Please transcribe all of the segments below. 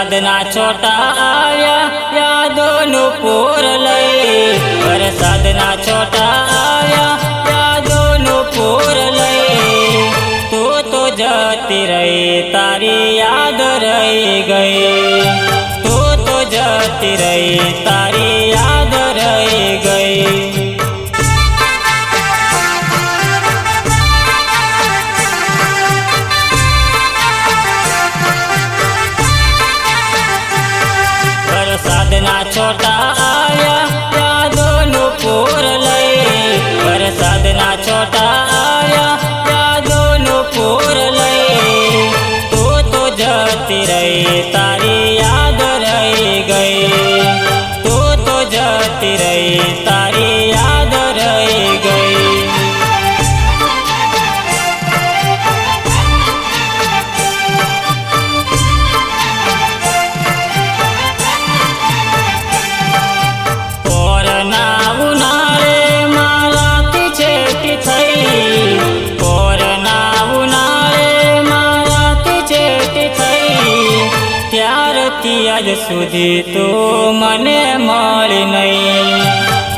વરસાદના છોટા આવ્યા યાદોનું પૂર લઈ, વરસાદના છોટા આવ્યા યાદોનું પૂર લઈ, તું તો જતી રહી તારી યાદ રહી ગઈ, તું તો જતી રહી તારી યાદ રહી ગઈ। વરસાદના છોટા આવ્યા યાદોનું પૂર લઈ, વરસાદના છોટા આવ્યા યાદોનું પૂર લઈ, તું તો જતી રહી તારી યાદ રહી ગઈ, તું તો જતી રહી તારી યાદ રહી ગઈ। ત્યારથી આજ સુધી તું મને મળી નહીં,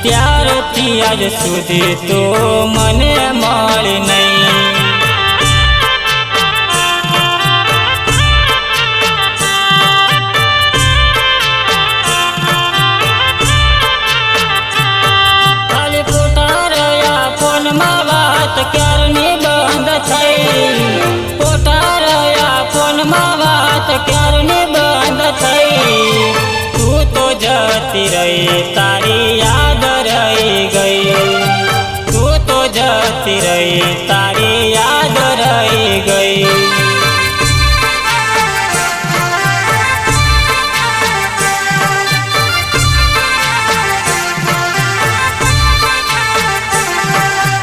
ત્યારથી આજ સુધી તું મને મળી નહીં। ખાલી ફોટા રહ્યા ફોનમાં વાત ક્યારની બંધ થઈ, ફોટા રહ્યા ફોનમાં વાત ક્યારની બંધ થઈ, તું તો જતી રહી તારી યાદ રહી ગઈ, તું તો જતી રહી તારી યાદ રહી ગઈ।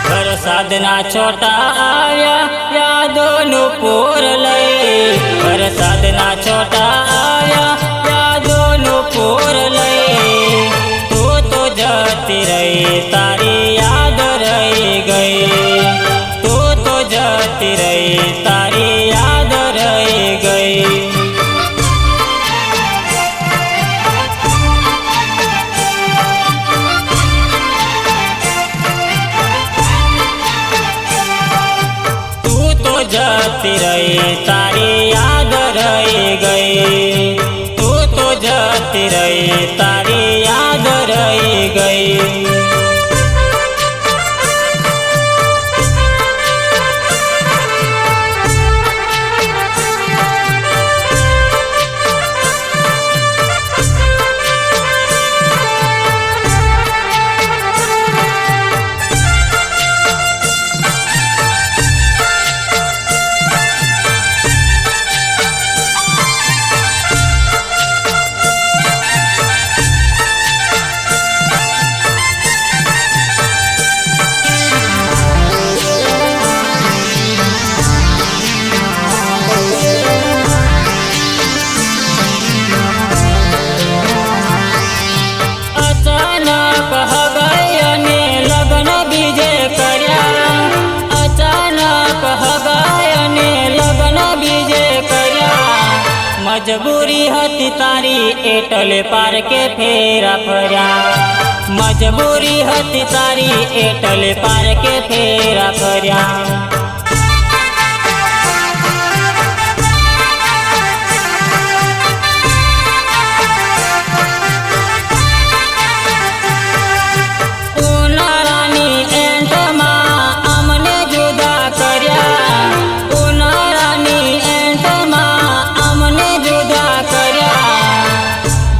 વરસાદના છોટા આવ્યા યાદોનું પૂર લઈ, વરસાદના છોટા આવ્યા યાદોનું પૂર લઈ, તું તો જતી રહી તારી યાદ રહી ગઈ, તું તો જતી રહી તારી યાદ રહી ગઈ। જતી રહી તારી યાદ રહી ગઈ, તું તો જતી રહી તારી યાદ રહી ગઈ। મજબૂરી હતી તારી એટલે પારકે ફેરા ફર્યા, મજબૂરી હતી તારી એટલે પારકે ફેરા ફર્યા। ઉનાળાની એન્ડમાં અમને જુદા કર્યા, ઉનાળાની એન્ડમાં અમને જુદા કર્યા,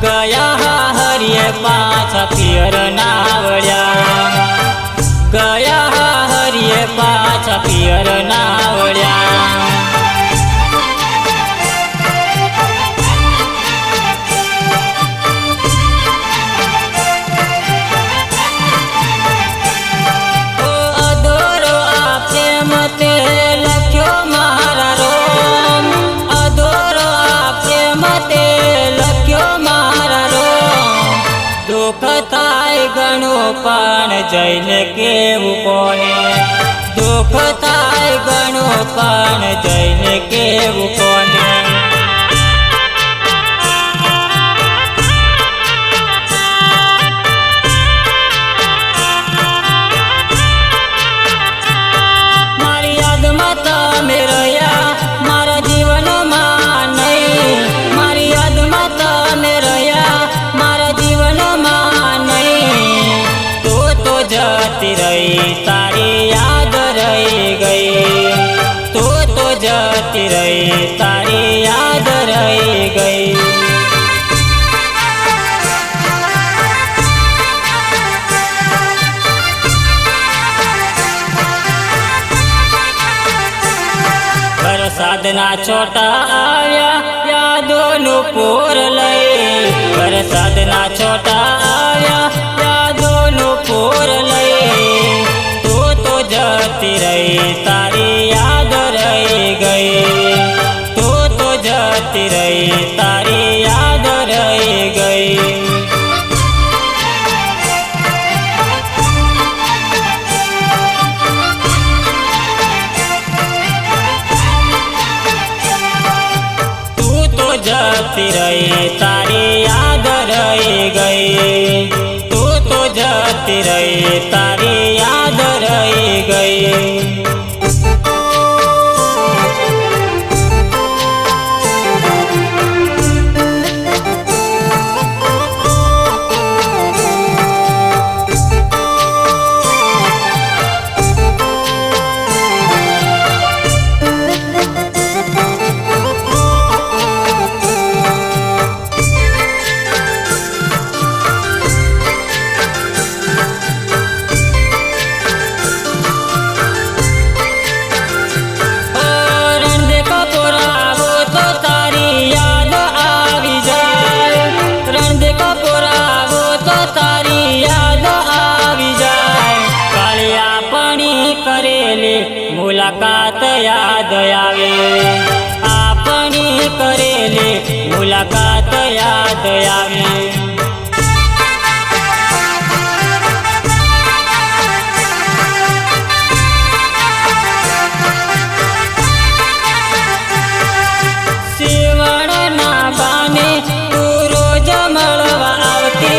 ગયા હરિએ પાછા પિયર ના વળ્યા, ગયા હરિએ પાછા પિયર ના વળ્યા। પણ જઈને કેવું કોને, દુઃખ થાય ઘણું પણ જઈને કેવું કોને। रही तारी याद रही गई। વરસાદના છોટા આવ્યા યાદોનું પૂર લઈ, વરસાદના છોટા આવ્યા યાદોનું પૂર લઈ, તું તો જતી રહી તારી યાદ રહી ગઈ, તું તો જતી રહી તારી યાદ રહી ગઈ। जती रही तारी याद रही गई, तू तो जती रही तारी याद रही गई। मुलाकात याद आवे, आपणी करेली मुलाकात याद आवे। सीवणना बाने तू रोज मळवा आवती,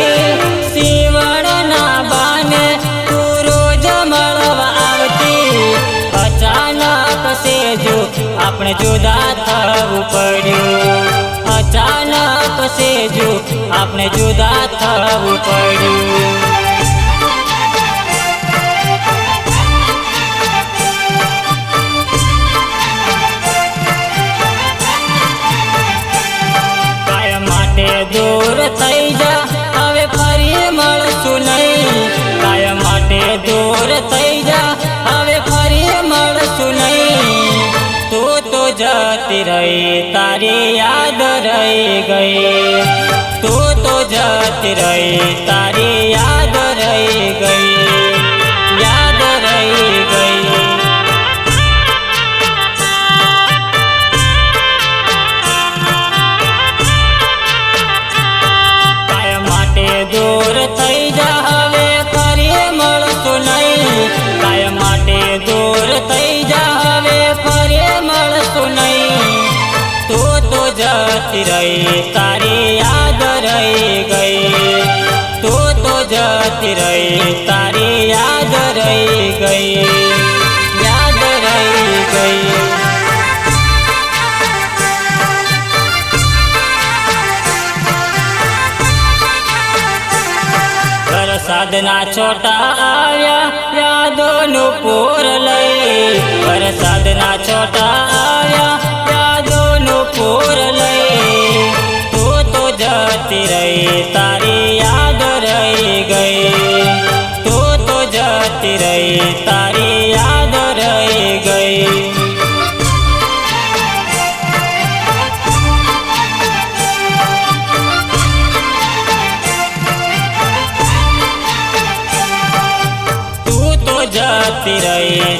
सीवणना बाने तू रोज मळवा आवती, अचानक से जो આપણે જુદા થવું પડ્યું, અચાનક से जो આપણે જુદા થવું પડ્યું। કાયમ માટે દૂર થઈ જા હવે ફરી મળશું નહીં, કાયમ માટે દૂર થઈ જા હવે ફરી મળશું નહીં, તું તો જતી રહી તારી યાદ રહી ગઈ, તું તો જતી રહી તારી યાદ રહી ગઈ, યાદ રહી ગઈ। કાયમ માટે દૂર થઈ જા હવે ફરી મળશું નહીં, કાયમ માટે દૂર થઈ જા હવે ફરી મળશું નહીં, તું તો જતી રહી તારી યાદ રહી ગઈ, તું તો જતી રહી તારી યાદ રહી ગઈ, યાદ રહી ગઈ। વરસાદના છોટા આવ્યા યાદોનું પૂર લઈ, વરસાદના છોટા આવ્યા યાદોનું પૂર લઈ, તું તો જતી રહી તારી યાદ રહી ગઈ, તું તો જતી રહી તારી યાદ રહી ગઈ। જતી રહી